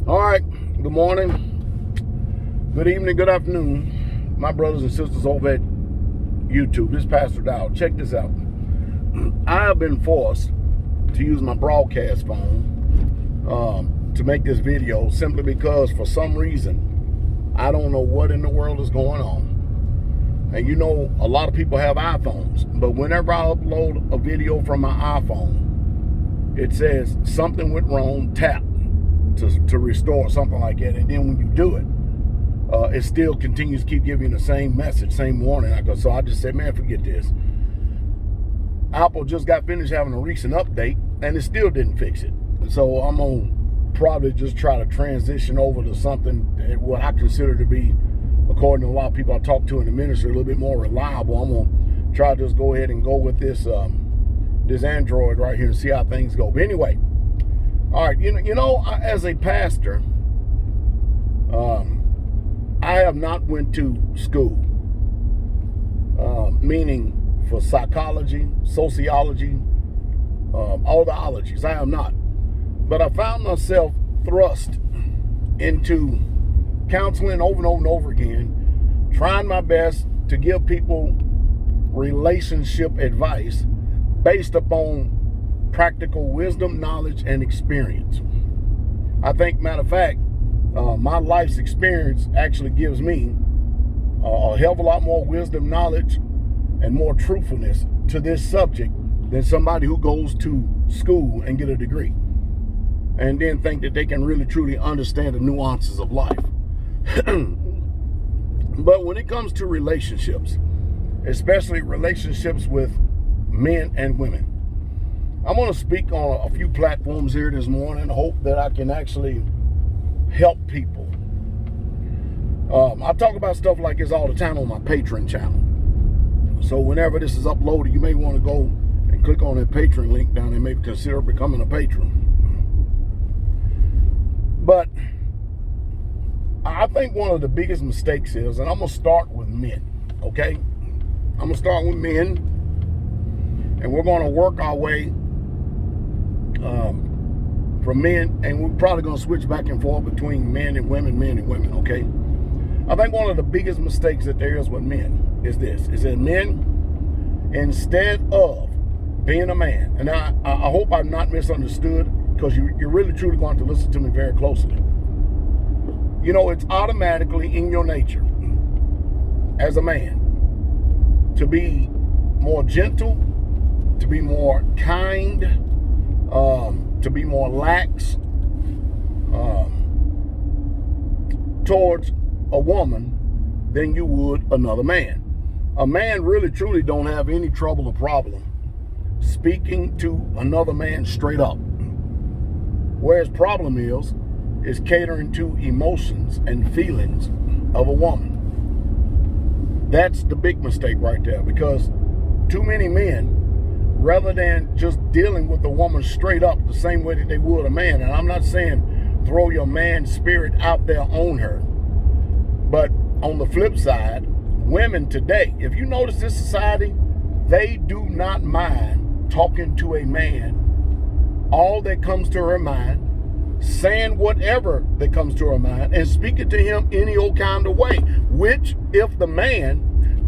All right, good morning, good evening, good afternoon, my brothers and sisters over at YouTube. This is Pastor Dowell. Check this out. I have been forced to use my broadcast phone to make this video simply because for some reason, I don't know what in the world is going on. And you know, a lot of people have iPhones, but whenever I upload a video from my iPhone, it says something went wrong, tap to restore, something like that. And then when you do it, it still continues to keep giving the same message, same warning. So I just said, man, forget this. Apple just got finished having a recent update and it still didn't fix it. So I'm going to probably just try to transition over to something what I consider to be, according to a lot of people I talk to in the ministry, a little bit more reliable. I'm going to try to just go ahead and go with this this Android right here and see how things go. But anyway, all right, you know, as a pastor, I have not went to school, meaning for psychology, sociology, all the ologies. I have not. But I found myself thrust into counseling over and over and over again, trying my best to give people relationship advice based upon practical wisdom, knowledge, and experience. I think, matter of fact, my life's experience actually gives me a hell of a lot more wisdom, knowledge, and more truthfulness to this subject than somebody who goes to school and get a degree and then think that they can really truly understand the nuances of life. But when it comes to relationships, especially relationships with men and women, I'm going to speak on a few platforms here this morning. I hope that I can actually help people. I talk about stuff like this all the time on my Patreon channel. So whenever this is uploaded, you may want to go and click on that Patreon link down there and maybe consider becoming a patron. But I think one of the biggest mistakes is, and I'm going to start with men, okay? I'm going to start with men, and we're going to work our way from men, and we're probably going to switch back and forth between men and women, okay? I think one of the biggest mistakes that there is with men is this, is that men, instead of being a man, and I hope I'm not misunderstood, because you're really truly going to listen to me very closely. You know, it's automatically in your nature as a man to be more gentle, to be more kind, to be more lax towards a woman than you would another man. A man really truly don't have any trouble or problem speaking to another man straight up. Whereas problem is catering to emotions and feelings of a woman. That's the big mistake right there, because too many men, rather than just dealing with a woman straight up the same way that they would a man, and I'm not saying throw your man spirit out there on her, but on the flip side, women today, if you notice this society, they do not mind talking to a man all that comes to her mind, saying whatever that comes to her mind, and speaking to him any old kind of way, which if the man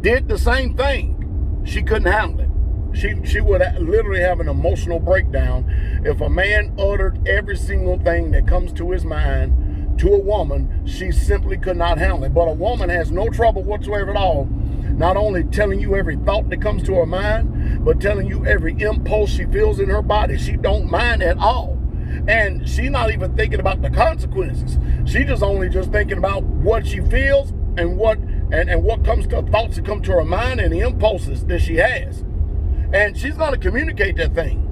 did the same thing, she couldn't handle it. She would literally have an emotional breakdown if a man uttered every single thing that comes to his mind to a woman. She simply could not handle it. But a woman has no trouble whatsoever at all, not only telling you every thought that comes to her mind, but telling you every impulse she feels in her body. She don't mind at all. And she's not even thinking about the consequences. She just thinking about what she feels and what comes to thoughts that come to her mind and the impulses that she has. And she's going to communicate that thing.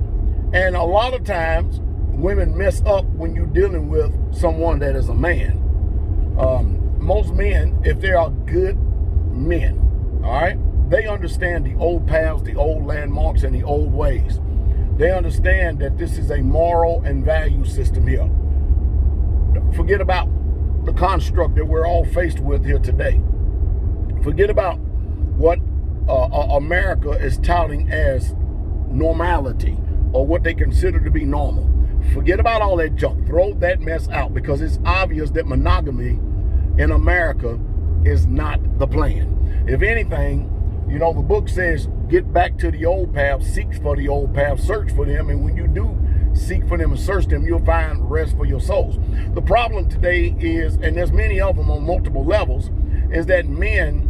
And a lot of times, women mess up when you're dealing with someone that is a man. Most men, if they are good men, all right, they understand the old paths, the old landmarks, and the old ways. They understand that this is a moral and value system here. Forget about the construct that we're all faced with here today. Forget about what America is touting as normality, or what they consider to be normal. Forget about all that junk. Throw that mess out, because it's obvious that monogamy in America is not the plan. If anything, the book says, get back to the old path, seek for the old path, search for them, and when you do seek for them and search them, you'll find rest for your souls. The problem today is, and there's many of them on multiple levels, is that men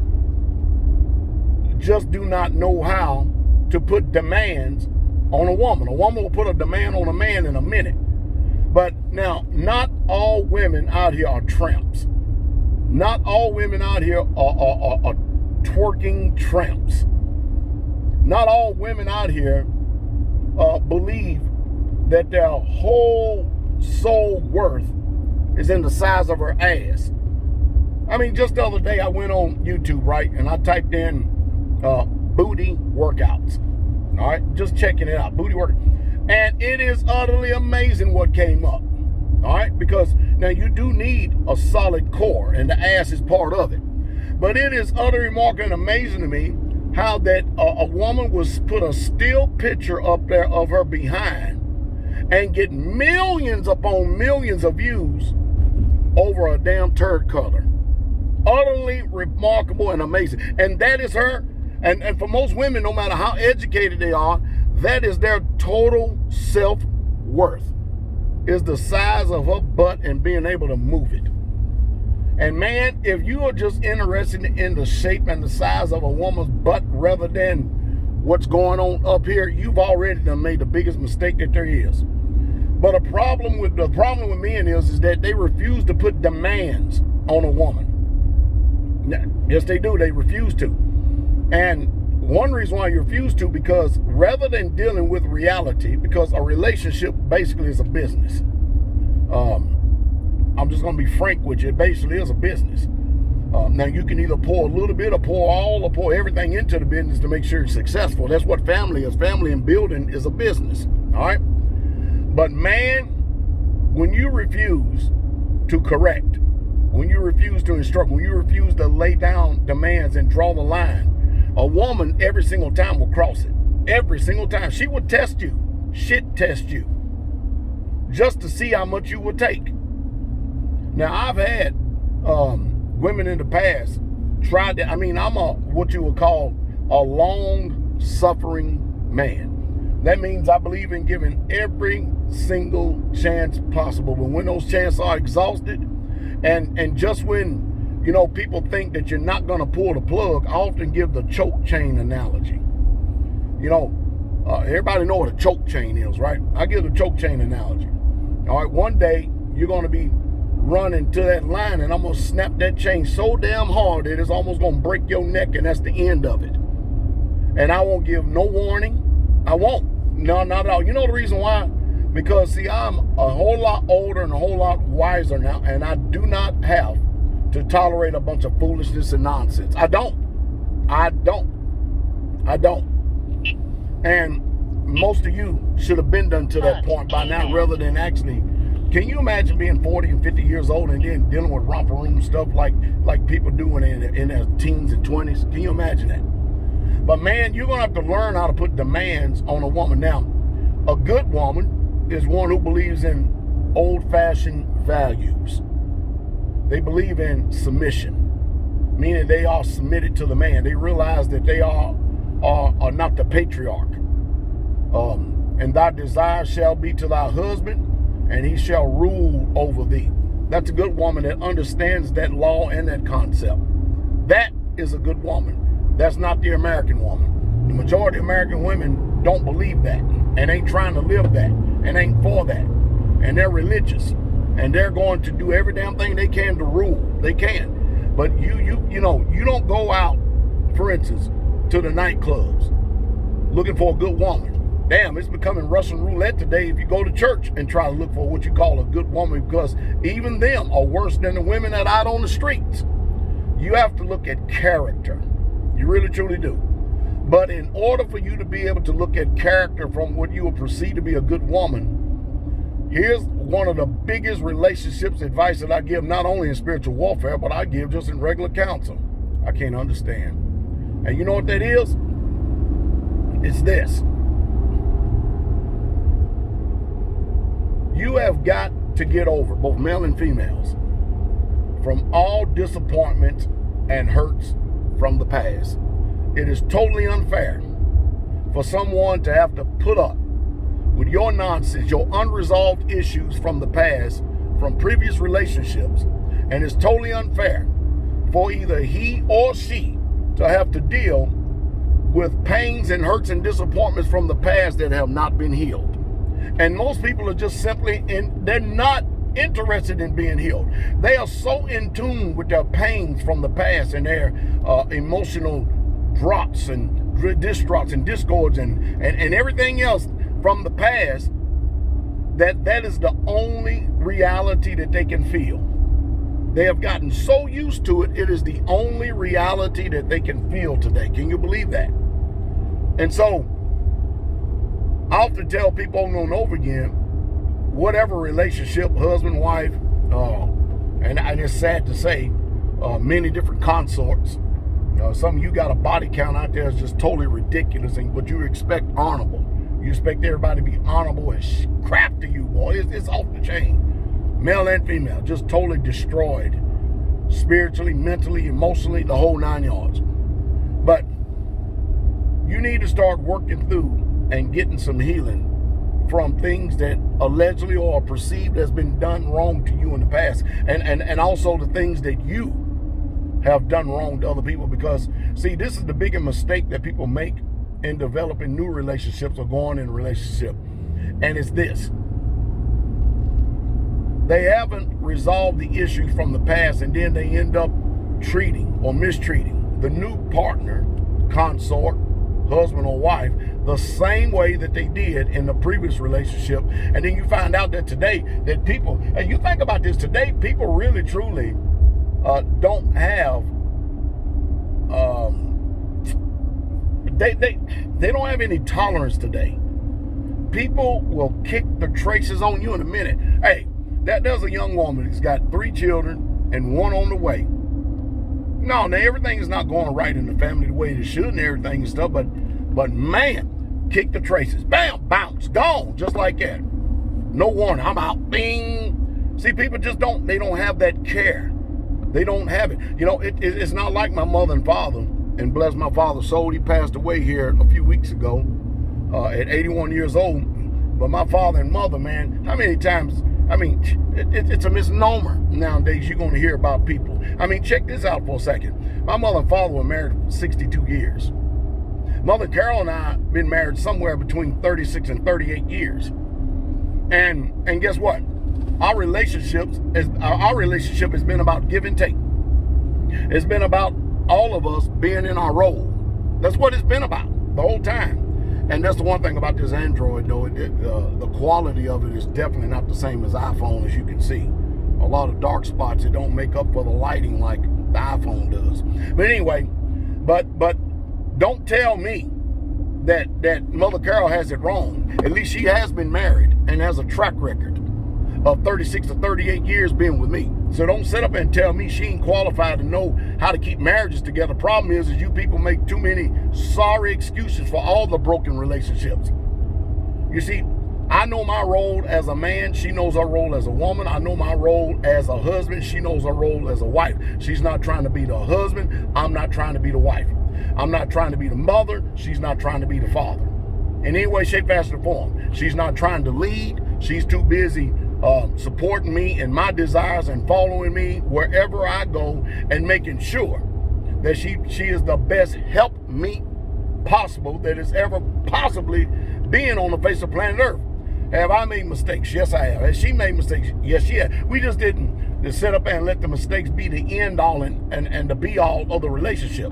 just do not know how to put demands on a woman. A woman will put a demand on a man in a minute. But now, not all women out here are tramps. Not all women out here are twerking tramps. Not all women out here believe that their whole soul worth is in the size of her ass. I mean, just the other day I went on YouTube, right, and I typed in booty workouts. All right, just checking it out, booty workout. And it is utterly amazing what came up. All right, because now you do need a solid core, and the ass is part of it. But it is utterly remarkable and amazing to me how that a woman was put a still picture up there of her behind and get millions upon millions of views over a damn turd color. Utterly remarkable and amazing. And that is her. And for most women, no matter how educated they are, that is their total self-worth, is the size of her butt and being able to move it. And man, if you are just interested in the shape and the size of a woman's butt rather than what's going on up here, you've already done made the biggest mistake that there is. But the problem with men is that they refuse to put demands on a woman. Yes, they do. They refuse to. And one reason why you refuse to, because rather than dealing with reality, because a relationship basically is a business. I'm just going to be frank with you. It basically is a business. Now, you can either pour a little bit or pour all or pour everything into the business to make sure it's successful. That's what family is. Family and building is a business. All right? But man, when you refuse to correct, when you refuse to instruct, when you refuse to lay down demands and draw the line, a woman every single time will cross it. Every single time. She will test you. Shit test you. Just to see how much you will take. Now, I've had women in the past try to, I'm what you would call a long-suffering man. That means I believe in giving every single chance possible. But when those chances are exhausted, and just when people think that you're not going to pull the plug, I often give the choke chain analogy. Everybody know what a choke chain is, right? I give the choke chain analogy. All right, one day you're going to be running to that line, and I'm going to snap that chain so damn hard that it's almost going to break your neck, and that's the end of it. And I won't give no warning. I won't. No, not at all. You know the reason why? Because, see, I'm a whole lot older and a whole lot wiser now, and I do not have to tolerate a bunch of foolishness and nonsense. I don't. And most of you should have been done to that point by now, rather than actually. Can you imagine being 40 and 50 years old and then dealing with romper room stuff like people doing in their teens and 20s? Can you imagine that? But man, you're going to have to learn how to put demands on a woman. Now, a good woman is one who believes in old-fashioned values. They believe in submission, meaning they are submitted to the man. They realize that they are not the patriarch. And thy desire shall be to thy husband, and he shall rule over thee. That's a good woman that understands that law and that concept. That is a good woman. That's not the American woman. The majority of American women don't believe that, and ain't trying to live that, and ain't for that. And they're religious, and they're going to do every damn thing they can to rule. They can. But you don't go out, for instance, to the nightclubs looking for a good woman. Damn, it's becoming Russian roulette today if you go to church and try to look for what you call a good woman, because even them are worse than the women that are out on the streets. You have to look at character. You really, truly do. But in order for you to be able to look at character from what you would perceive to be a good woman, here's one of the biggest relationships advice that I give, not only in spiritual warfare, but I give just in regular counsel. I can't understand. And you know what that is? It's this. You have got to get over, both male and females, from all disappointments and hurts from the past. It is totally unfair for someone to have to put up with your nonsense, your unresolved issues from the past, from previous relationships. And it's totally unfair for either he or she to have to deal with pains and hurts and disappointments from the past that have not been healed. And most people are just simply they're not interested in being healed. They are so in tune with their pains from the past and their emotional drops and distraughts and discords and everything else from the past that is the only reality that they can feel. They have gotten so used to it, it is the only reality that they can feel today. Can you believe that? And so, I often tell people over and over again, whatever relationship, husband, wife, and it's sad to say, many different consorts. Some of you got a body count out there that's just totally ridiculous, but you expect honorable. You expect everybody to be honorable as crap to you, boy. It's off the chain. Male and female, just totally destroyed. Spiritually, mentally, emotionally, the whole 9 yards. But you need to start working through and getting some healing from things that allegedly or perceived has been done wrong to you in the past. And also the things that you have done wrong to other people. Because, see, this is the biggest mistake that people make in developing new relationships or going in a relationship. And it's this. They haven't resolved the issues from the past, and then they end up treating or mistreating the new partner, consort, husband or wife, the same way that they did in the previous relationship. And then you find out that today that people, and you think about this, today people really truly don't have they don't have any tolerance today. People will kick the traces on you in a minute. Hey, there's a young woman that's got 3 children and 1 on the way. Now everything is not going right in the family the way it should and everything and stuff, but man, kick the traces. Bam, bounce, gone, just like that. No warning, I'm out. Bing. See, people just don't have that care. They don't have it. It's not like my mother and father, and bless my father's soul, he passed away here a few weeks ago at 81 years old. But my father and mother, man, how many times, it's a misnomer nowadays you're going to hear about people. Check this out for a second. My mother and father were married for 62 years. Mother Carol and I have been married somewhere between 36 and 38 years. And guess what? Our relationship has been about give and take. It's been about all of us being in our role. That's what it's been about the whole time. And that's the one thing about this Android, though. The quality of it is definitely not the same as iPhone, as you can see. A lot of dark spots that don't make up for the lighting like the iPhone does. But anyway, but don't tell me that Mother Carol has it wrong. At least she has been married and has a track record of 36 to 38 years being with me. So don't sit up and tell me she ain't qualified to know how to keep marriages together. Problem is you people make too many sorry excuses for all the broken relationships. You see, I know my role as a man. She knows her role as a woman. I know my role as a husband. She knows her role as a wife. She's not trying to be the husband. I'm not trying to be the wife. I'm not trying to be the mother. She's not trying to be the father. In any way, shape, fashion, or form. She's not trying to lead. She's too busy supporting me and my desires and following me wherever I go and making sure that she is the best helpmeet possible that has ever possibly been on the face of planet Earth. Have I made mistakes? Yes, I have. Has she made mistakes? Yes, she has. We just didn't just sit up and let the mistakes be the end all and the be all of the relationship.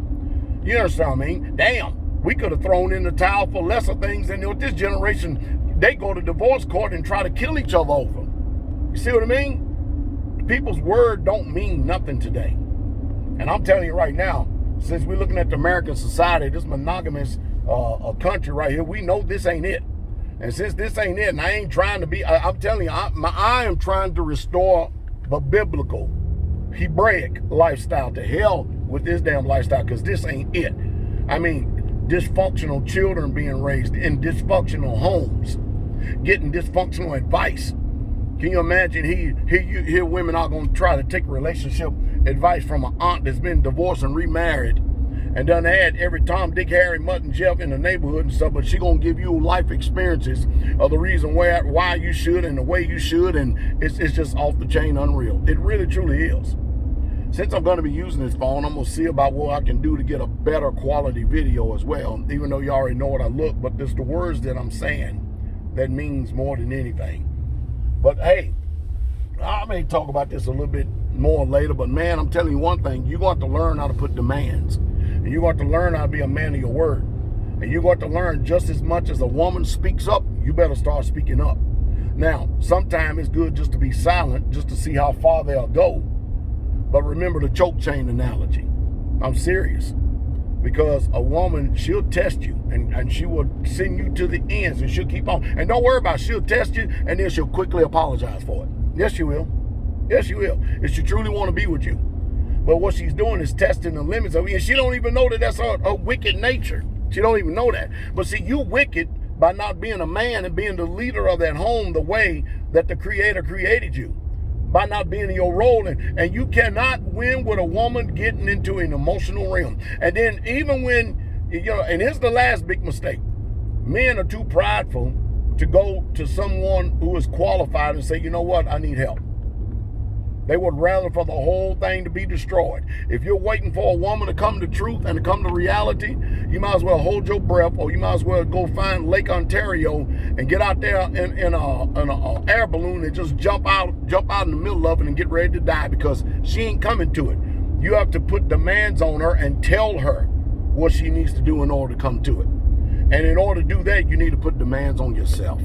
You understand what I mean? Damn, we could have thrown in the towel for lesser things, and this generation, they go to divorce court and try to kill each other over. You see what I mean? People's word don't mean nothing today. And I'm telling you right now, since we're looking at the American society, this monogamous country right here, we know this ain't it. And since this ain't it, and I ain't trying to be, I'm telling you, I am trying to restore the biblical, Hebraic lifestyle. To hell with this damn lifestyle, because this ain't it. Dysfunctional children being raised in dysfunctional homes, getting dysfunctional advice. Can you imagine here women are going to try to take relationship advice from an aunt that's been divorced and remarried and done had every Tom, Dick, Harry, Mutt, and Jeff in the neighborhood and stuff, but she going to give you life experiences of the reason why you should and the way you should, and it's just off the chain unreal. It really, truly is. Since I'm going to be using this phone, I'm going to see about what I can do to get a better quality video as well, even though you already know what I look, but it's the words that I'm saying that means more than anything. But hey, I may talk about this a little bit more later, but man, I'm telling you one thing, you're going to have to learn how to put demands. And you're going to have to learn how to be a man of your word. And you're going to have to learn just as much as a woman speaks up, you better start speaking up. Now, sometimes it's good just to be silent, just to see how far they'll go. But remember the choke chain analogy. I'm serious. Because a woman, she'll test you and she will send you to the ends and she'll keep on. And don't worry about it. She'll test you and then she'll quickly apologize for it. Yes, she will. Yes, she will. If she truly want to be with you. But what she's doing is testing the limits of you. And she don't even know that that's her wicked nature. She don't even know that. But see, you wicked by not being a man and being the leader of that home the way that the Creator created you. By not being in your role, and you cannot win with a woman getting into an emotional realm. And then even when, and here's the last big mistake. Men are too prideful to go to someone who is qualified and say, you know what, I need help. They would rather for the whole thing to be destroyed. If you're waiting for a woman to come to truth and to come to reality, you might as well hold your breath, or you might as well go find Lake Ontario and get out there in a air balloon and just jump out in the middle of it and get ready to die, because she ain't coming to it. You have to put demands on her and tell her what she needs to do in order to come to it. And in order to do that, you need to put demands on yourself.